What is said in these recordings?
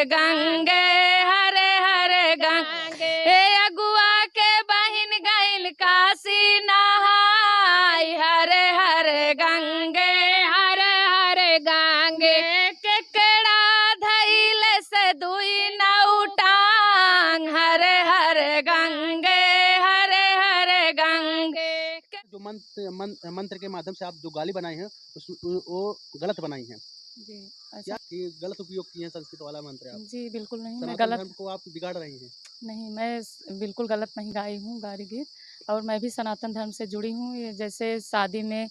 गंगे हरे हरे गंगे अगुआ के बहिन गइल काशी नहाय हरे हरे गंगे हरे हरे गंगे केकड़ा धइल से दुई नौटांग हरे हरे गंगे हरे हरे गंगे। जो मंत्र के माध्यम से आप जो गाली बनाई हैं वो गलत बनाई हैं जी क्या कि गलत उपयोग किए हैं संस्कृत वाला मंत्र आप? जी बिल्कुल नहीं, मैं सनातन गलत धर्म को आप बिगाड़ रही हैं। नहीं, मैं बिल्कुल गलत नहीं गाई हूँ गारी गीत, और मैं भी सनातन धर्म से जुड़ी हूँ। ये जैसे शादी में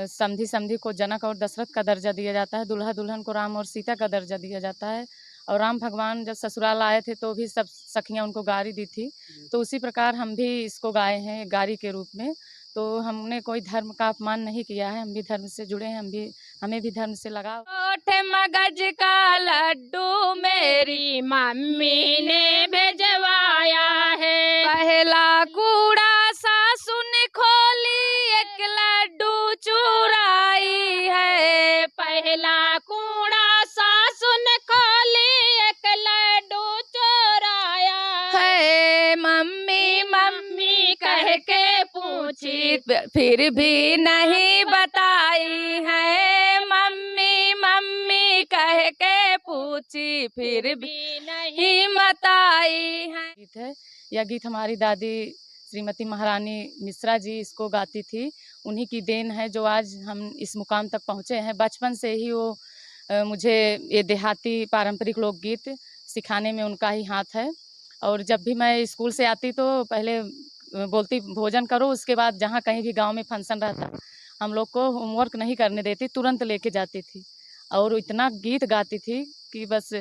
समधी समधी को जनक और दशरथ का दर्जा दिया जाता है, दूल्हा दुल्हन को राम और सीता का दर्जा दिया जाता है, और राम भगवान जब ससुराल आए थे तो भी सब सखियाँ उनको गारी दी थी, तो उसी प्रकार हम भी इसको गाए हैं गारी के रूप में। तो हमने कोई धर्म का अपमान नहीं किया है, हम भी धर्म से जुड़े हैं, हमें भी धर्म से लगाव। ओठे मगज का लड्डू मेरी मम्मी ने भेजवाया है, पहला कूड़ा सासू ने खोली एक लड्डू चुराई है, पहला कूड़ा सासू ने खोली एक लड्डू चुराया है, मम्मी मम्मी कह के पूछी फिर भी नहीं बताई है, मम्मी मम्मी कह के पूछी फिर भी नहीं बताई है। गीत है यह गीत हमारी दादी श्रीमती महारानी मिश्रा जी इसको गाती थी, उन्हीं की देन है जो आज हम इस मुकाम तक पहुँचे हैं। बचपन से ही वो मुझे ये देहाती पारंपरिक लोकगीत सिखाने में उनका ही हाथ है, और जब भी मैं स्कूल से आती तो पहले बोलती भोजन करो, उसके बाद जहाँ कहीं भी गांव में फंक्शन रहता हम लोग को होमवर्क नहीं करने देती, तुरंत लेके जाती थी और इतना गीत गाती थी कि बस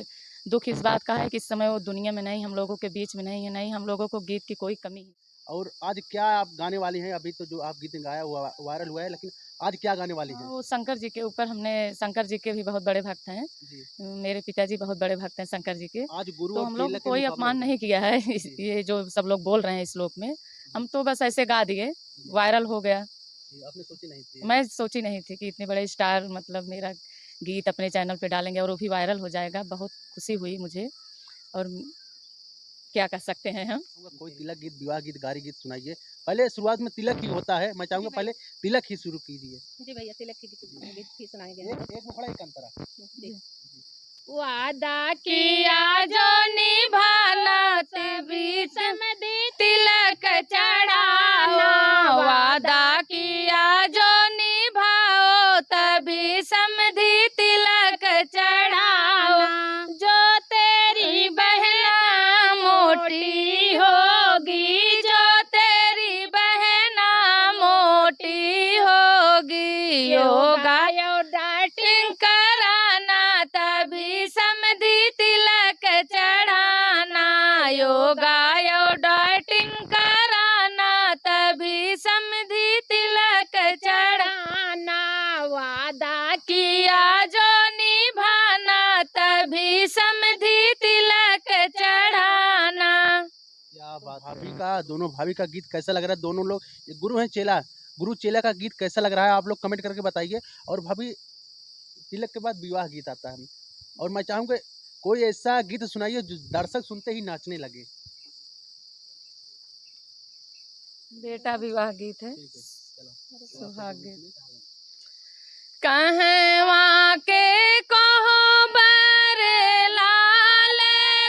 दुख इस बात का है कि इस समय वो दुनिया में नहीं, हम लोगों के बीच में नहीं है, नहीं हम लोगों को गीत की कोई कमी है। और आज क्या आप गाने वाली हैं? अभी तो जो आप गीत गाया हुआ वायरल हुआ है, लेकिन आज क्या गाने वाली हैं? वो शंकर जी के ऊपर, हमने शंकर जी के भी बहुत बड़े भक्त हैं जी। मेरे पिताजी बहुत बड़े भक्त हैं शंकर जी के, आज गुरु तो और हम लोग चेला के कोई मुकाबला अपमान होगा। नहीं किया है जी। ये जो सब लोग बोल रहे हैं इस श्लोक में, हम तो बस ऐसे गा दिए, वायरल हो गया। आपने सोची नहीं थी? मैं सोची नहीं थी कि इतने बड़े स्टार मतलब मेरा गीत अपने चैनल पे डालेंगे और वो भी वायरल हो जाएगा, बहुत खुशी हुई मुझे, और क्या कर सकते हैं हम। कोई तिलक गीत, विवाह गीत, गारी गीत सुनाइए। पहले शुरुआत में तिलक ही होता है, मैं चाहूँगा पहले तिलक ही शुरू कीजिए। जी भैया तिलक की गीत ही सुनाएंगे। एक मुखड़ा एक अंतरा। जी। वादा किया जो निभाना तभी समधी तिलक चढ़ाना, वादा किया जो निभाओ तभी समधी तिलक चढ़ाओ, जो तेरी बहना मोटी होगी, जो तेरी बहना मोटी होगी, योगा डाइटिंग कराना तभी समधी तिलक चढ़ाना, योगा डाइटिंग कराना तभी समधी तिलक चढ़ाना, वादा किया जो निभाना तभी समधी तिलक चढ़ाना। क्या बात, भाभी का, दोनों भाभी का गीत कैसा लग रहा है? दोनों लोग गुरु हैं चेला, गुरु चेला का गीत कैसा लग रहा है आप लोग कमेंट करके बताइए। और भाभी तिलक के बाद विवाह गीत आता है, और मैं चाहूँगा कोई ऐसा गीत सुनाइए जो दर्शक सुनते ही नाचने लगे। बेटा विवाह गीत है, ठीक है, चलो। सुहाग गीत। कहवा के कहो बर लाल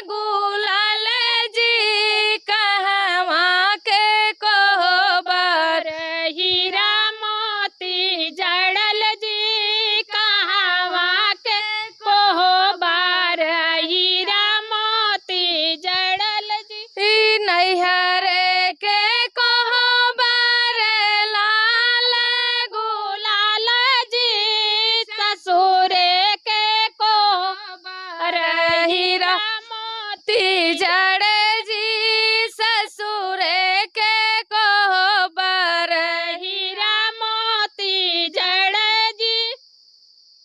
गुलाल जी, कहवा के कहो बर हीरा मोती जड़ल जी, कहवा के कहो बर हीरा मोती जड़ल जी, नैहर के कहो बर लाल गुलाल जी, ससुर के कहो बर हीरा मोती जड़े जी, ससुर के कहो बर हीरा मोती जड़े जी।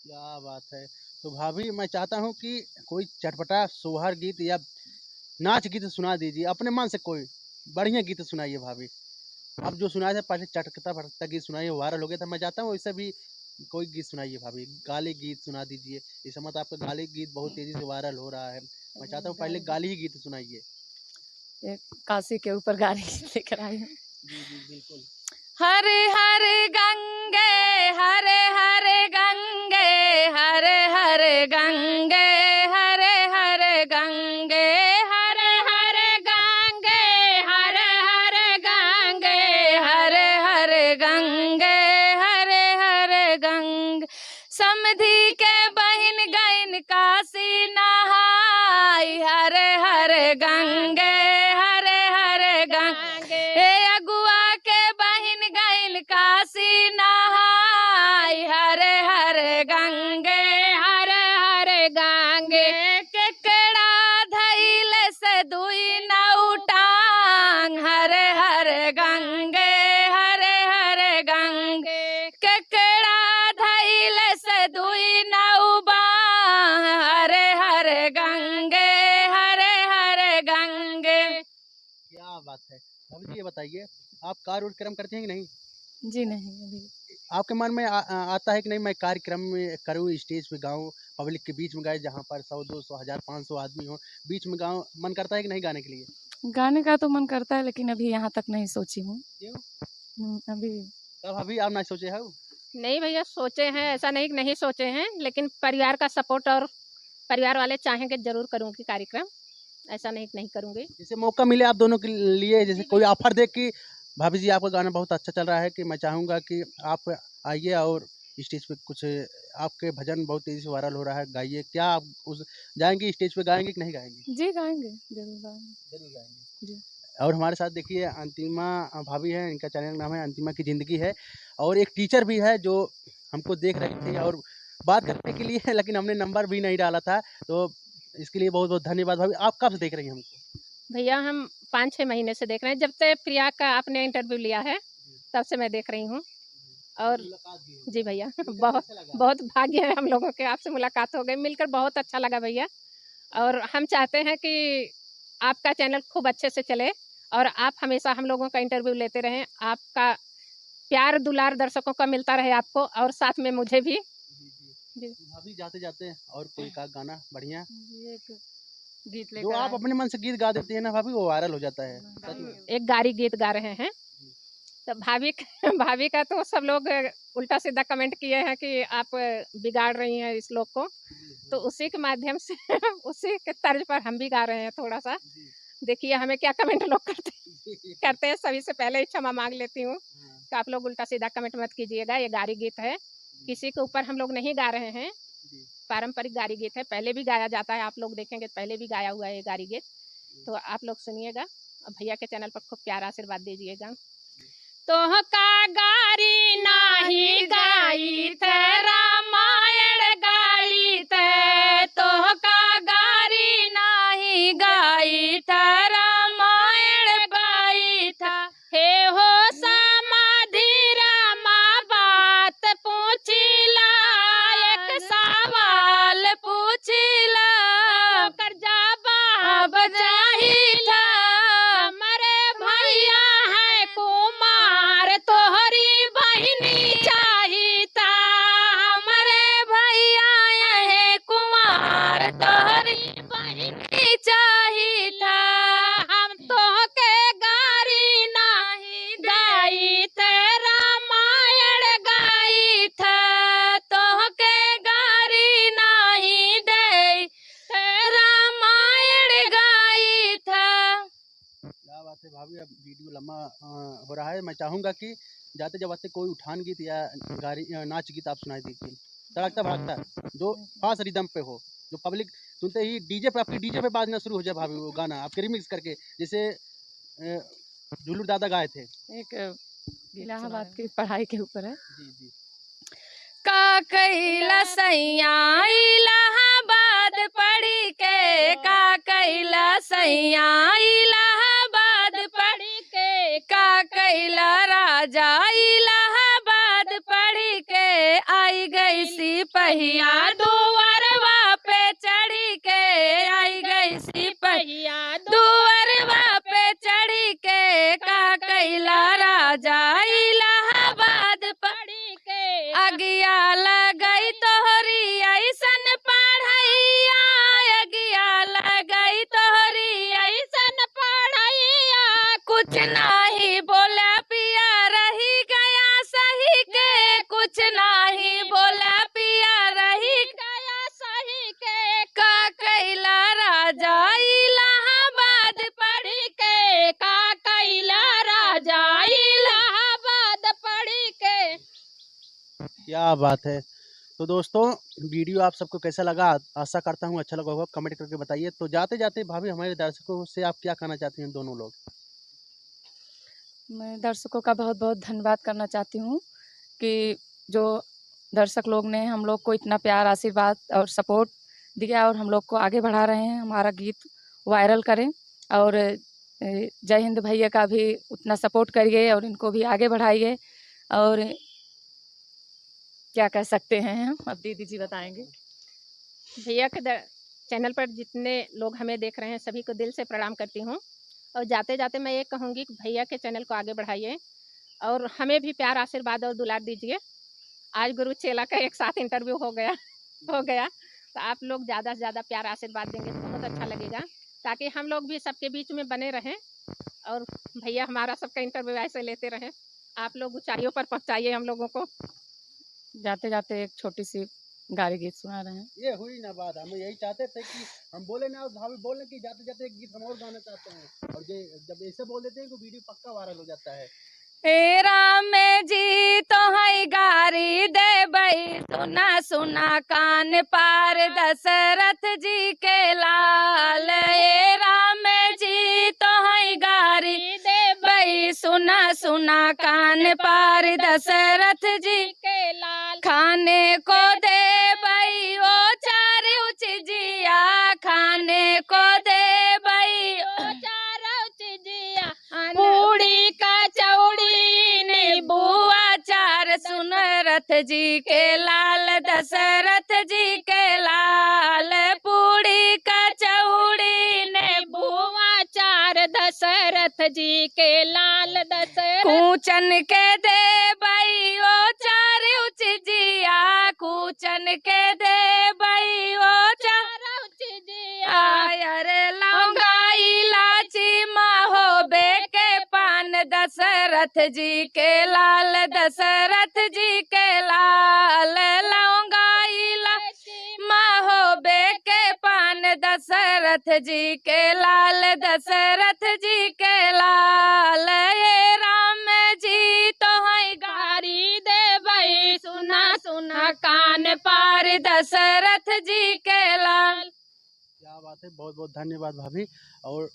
क्या बात है। तो भाभी मैं चाहता हूँ कि कोई चटपटा सोहर गीत या नाच गीत सुना दीजिए, अपने मन से कोई बढ़िया गीत सुनाइए भाभी। अब जो सुनाए थे पहले चटकता भटकता गीत सुनाइए, वायरल हो गया था, मैं चाहता हूँ वैसे भी कोई गीत सुनाइए भाभी, गाली गीत सुना दीजिए। इस समय तो आपका गाली गीत बहुत तेज़ी से वायरल हो रहा है। मैं चाहता हूँ पहले गाली ही गीत सुनाइए। एक काशी के ऊपर गाड़ी लेकर आई हूँ। जी, जी, बिल्कुल। हरे हरे गंगे, हरे हरे गंगे, हरे हरे गंगे, हरे हरे गंगे, हरे हरे गंगे, हरे हरे गंगे, हरे हरे गंगे, हरे हरे गंगे। समधी के बहिन गईन काशी नहाई, हरे हरे गंगे, हरे हरे गंगे। ए अगुआ के बहिन गईन काशी नहाई, हरे हरे गंगे, हरे हरे गंगे। केकड़ा धइल से दुई नौ टांग, हरे हरे गंगे, हरे हरे गंगे। केकड़ा धइल से दुई नौ बांग, हरे हरे गंगे, हरे हरे गंगे। क्या बात है! भाभी जी ये बताइए, आप कार्यक्रम करते हैं कि नहीं? जी नहीं, अभी आपके मन में आता है कि नहीं मैं कार्यक्रम में करूँ, स्टेज पे गाऊँ, पब्लिक के बीच में गाए जहाँ पर 100, 200, 1000, 500 आदमी हो, बीच में गाऊँ, मन करता है कि नहीं गाने के लिए? गाने का तो मन करता है, लेकिन अभी यहाँ तक नहीं सोची हूँ। क्यों? अभी तब अभी आप ना सोचे हो? नहीं भैया सोचे हैं, ऐसा नहीं कि नहीं सोचे हैं, लेकिन परिवार का सपोर्ट और परिवार वाले चाहेंगे जरूर करूँगी कार्यक्रम, ऐसा नहीं कि नहीं करूँगी। जैसे मौका मिले आप दोनों के लिए, जैसे कोई ऑफर दे कि भाभी जी आपका गाना बहुत अच्छा चल रहा है कि मैं चाहूँगा कि आप आइए और स्टेज पे कुछ आपके भजन बहुत तेज़ी से वायरल हो रहा है, गाइए। क्या आप उस जाएँगे स्टेज पे गाएँगे कि नहीं गाएँगे? जी गाएंगे, जरूर गाएंगे। ज़रूर गाएँगे। जी और हमारे साथ देखिए अंतिमा भाभी हैं, इनका चैनल का नाम है अंतिमा की ज़िंदगी है और एक टीचर भी है जो हमको देख रही थी और बात करने के लिए लेकिन हमने नंबर भी नहीं डाला था, तो इसके लिए बहुत-बहुत धन्यवाद भाभी। आप कब से देख रही हैं हमको? भैया हम 5-6 महीने से देख रहे हैं, जब से प्रिया का आपने इंटरव्यू लिया है, तब से मैं देख रही हूँ। और मुलाकात भी हो जी गई। भैया मिलकर बहुत कैसा लगा? बहुत भाग्य है हम लोगों के, आपसे मुलाकात हो गई, मिलकर बहुत अच्छा लगा भैया। और हम चाहते हैं कि आपका चैनल खूब अच्छे से चले और आप हमेशा हम लोगों का इंटरव्यू लेते रहें। आपका प्यार दुलार दर्शकों का मिलता रहे आपको और साथ में मुझे भी। जी, जी। जी। भाभी जाते-जाते और कोई का गाना बढ़िया जी, एक गीत जो लेकर आप आए अपने मन से गीत गा देती हैं ना भाभी वो वायरल हो जाता है। सच हम में। एक गारी गीत गा रहे हैं, जी, तो भाभी भाभी का तो सब लोग उल्टा सीधा कमेंट किए हैं कि आप बिगाड़ रही हैं इस लोग को, जी, तो हाँ, उसी के माध्यम से उसी के तर्ज पर हम भी गा रहे हैं थोड़ा सा। जी, देखिए हमें क्या कमेंट लोग जी, करते हैं, सभी से पहले ही क्षमा मांग लेती हूँ हाँ, कि आप लोग उल्टा सीधा कमेंट मत कीजिएगा। ये गारी गीत है, जी, किसी के ऊपर हम लोग नहीं गा रहे हैं, जी, पारंपरिक गारी गीत है, पहले भी गाया जाता है, आप लोग देखेंगे तो पहले भी गाया हुआ है ये गारी गीत। जी, तो आप लोग सुनिएगा और भैया के चैनल पर खूब प्यार आशीर्वाद दीजिएगा। जी। तोहका गारी नाही गाई थे, रामायण गाई थे, तोहका गारी नाही गाई थे, रामायण गाई था। हे हो समाधि रामा बात पूछिला, एक सवाल पूछिला, कर जवाब चाहिला। हमरे भैया है कुमार, तोहरी बहिनी चाहिता। हमरे भैया है कुमार, तोहरी बहिनी चाहिता। हम तोहके गारी नाही गाई थे, रामायण गाई थे, तोहके गारी नाही दे, रामायण गाई था। क्या बात है भाभी अब वीडियो लंबा हो रहा है मैं चाहूँगा कि जाते-जाते कोई उठान गीत या नाच गीत आप सुनाई दीजिए। तड़कता भड़कता जो फ़ास्ट रिदम पे हो, जो पब्लिक सुनते ही डीजे पे आपकी डीजे पे बाजना शुरू हो जाए भाभी वो गाना आपके रिमिक्स करके जैसे झूलू दादा गाए थे। एक इलाहाबाद की पढ़ाई के ऊपर है। जी, जी। का कैला सैया इलाहाबाद पढ़ी के, का कैला सैया इलाहाबाद पढ़ी के, का कैला राजा इलाहाबाद पढ़ी के, आई गई सिपहिया दुअरवा पे चढ़ी के, आई गई सिपहिया दुअरवा पे चढ़ी के, का कैला राजा इलाहाबाद पढ़ी के, अगिया कुछ नहीं बोला पिया रही गया सही के, कुछ नहीं बोला पिया रही गया सही के, का कैला राजा इलाहाबाद पढ़ के, का कैला राजा इलाहाबाद पढ़ के। क्या बात है। तो दोस्तों वीडियो आप सबको कैसा लगा, आशा करता हूँ अच्छा लगा होगा, कमेंट करके बताइए। तो जाते जाते भाभी हमारे दर्शकों से आप क्या कहना चाहती हैं दोनों लोग? मैं दर्शकों का बहुत बहुत धन्यवाद करना चाहती हूँ कि जो दर्शक लोग ने हम लोग को इतना प्यार, आशीर्वाद और सपोर्ट दिया और हम लोग को आगे बढ़ा रहे हैं। हमारा गीत वायरल करें और जय हिंद भैया का भी उतना सपोर्ट करिए और इनको भी आगे बढ़ाइए। और क्या कह सकते हैं हम, अब दीदी जी बताएंगे। भैया के चैनल पर जितने लोग हमें देख रहे हैं सभी को दिल से प्रणाम करती हूँ। और जाते जाते मैं ये कहूँगी कि भैया के चैनल को आगे बढ़ाइए और हमें भी प्यार, आशीर्वाद और दुलार दीजिए। आज गुरु चेला का एक साथ इंटरव्यू हो गया तो आप लोग ज़्यादा से ज़्यादा प्यार, आशीर्वाद देंगे तो बहुत अच्छा लगेगा, ताकि हम लोग भी सबके बीच में बने रहें और भैया हमारा सबका इंटरव्यू ऐसे लेते रहें। आप लोग ऊंचाइयों पर पहुँचाइए हम लोगों को। जाते जाते एक छोटी सी गाली गीत सुना रहे हैं। ये हुई ना बात, हम यही चाहते थे कि हम बोले ना और भाभी बोले कि जाते जाते एक गीत हम और गाना चाहते हैं, और जब ऐसे बोल देते हैं तो वीडियो पक्का वायरल हो जाता है। हे राम जी तो है गारी दे बई, सुना सुना कान पार दशरथ जी के लाल। हे राम जी तो है गारी दे बई, सुना सुना कान पार दशरथ जी के लाल। खाने को दे बई ओ चार उचिजिया, खाने को दे बई ओ चार उचिजिया, पूड़ी का चौड़ी नींबू अचार, सुन रथ जी के लाल दशरथ जी के लाल। पूड़ी का चौड़ी नींबू अचार, दशरथ जी के लाल दशरथ। कूचन के दे बई ओ चार उचिजिया, कूचन के दे बई ओ चार उचिजिया। अरे लौंगा इलाची महो बेके पान, दशरथ जी के लाल दशरथ जी के लाल। लौंगा इलाची महो बेके पान, दशरथ जी के लाल दशरथ जी के लाल। ये राम जी तो है गारी दे बई, सुना सुना कान पार दशरथ जी के लाल। क्या बात है, बहुत बहुत धन्यवाद भाभी। और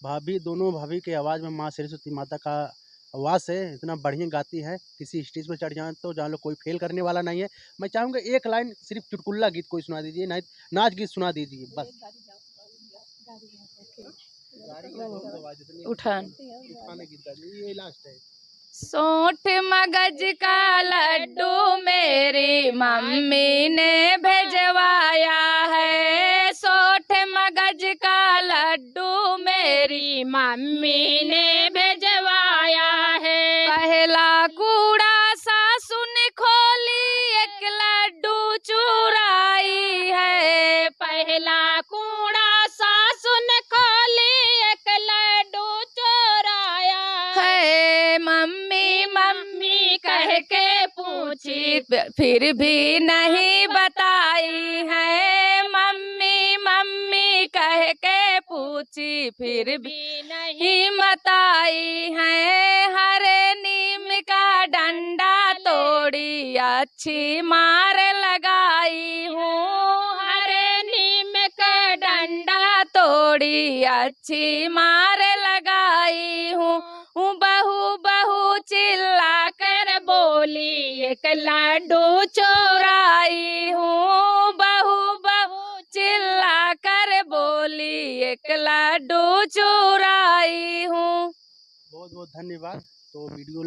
भाभी, दोनों भाभी के आवाज़ में माँ सरस्वती माता का आवाज़ है, इतना बढ़िया गाती है। किसी स्टेज पर चढ़ जाए तो जान लो कोई फेल करने वाला नहीं है। मैं चाहूँगा एक लाइन सिर्फ चुटकुल्ला गीत कोई सुना दीजिए, नहीं नाच गीत सुना दीजिए बस। उठान उठाने गीत गा दीजिए, ये लास्ट है। सोठ मगज का लड्डू मेरी मम्मी ने भेजवाया है, सोठ मगज का लड्डू मेरी मम्मी ने भेजवाया है। पहला कूड़ा सासू ने खोली, एक लड्डू चुराई है। पहला कूड़ा सासू ने खोली, एक लड्डू चुराया है। मम्मी मम्मी कह के पूछी, फिर भी नहीं बताई है। मम्मी मम्मी कह के पूछी, फिर भी नहीं बताई है। हरे नीम का डंडा तोड़ी, अच्छी मार लगाई हूँ। हरे नीम का डंडा तोड़ी, अच्छी मार लगाई हूँ। बहू बहू चिल्ला कर बोली, एक लड्डू चोराई हूँ। बहू बहू चिल्ला कर बोली, एक लड्डू चोराई हूँ। बहुत बहुत धन्यवाद। तो वीडियो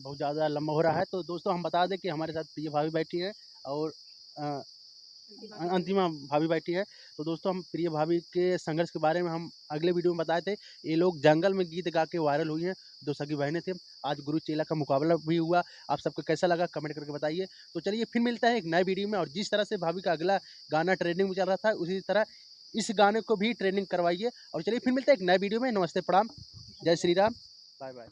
बहुत ज़्यादा लंबा हो रहा है, तो दोस्तों हम बता दें कि हमारे साथ प्रिय भाभी बैठी हैं और अंतिमा भाभी बैठी है। तो दोस्तों हम प्रिय भाभी के संघर्ष के बारे में हम अगले वीडियो में बताए थे। ये लोग जंगल में गीत गा के वायरल हुई हैं, जो सगी बहनें थे। आज गुरु चेला का मुकाबला भी हुआ। आप सबको कैसा लगा कमेंट करके बताइए। तो चलिए फिर मिलता है एक नए वीडियो में। और जिस तरह से भाभी का अगला गाना ट्रेंडिंग में चल रहा था, उसी तरह इस गाने को भी ट्रेंडिंग करवाइए। और चलिए फिर मिलते हैं एक नए वीडियो में। नमस्ते, प्रणाम, जय श्री राम। Bye bye.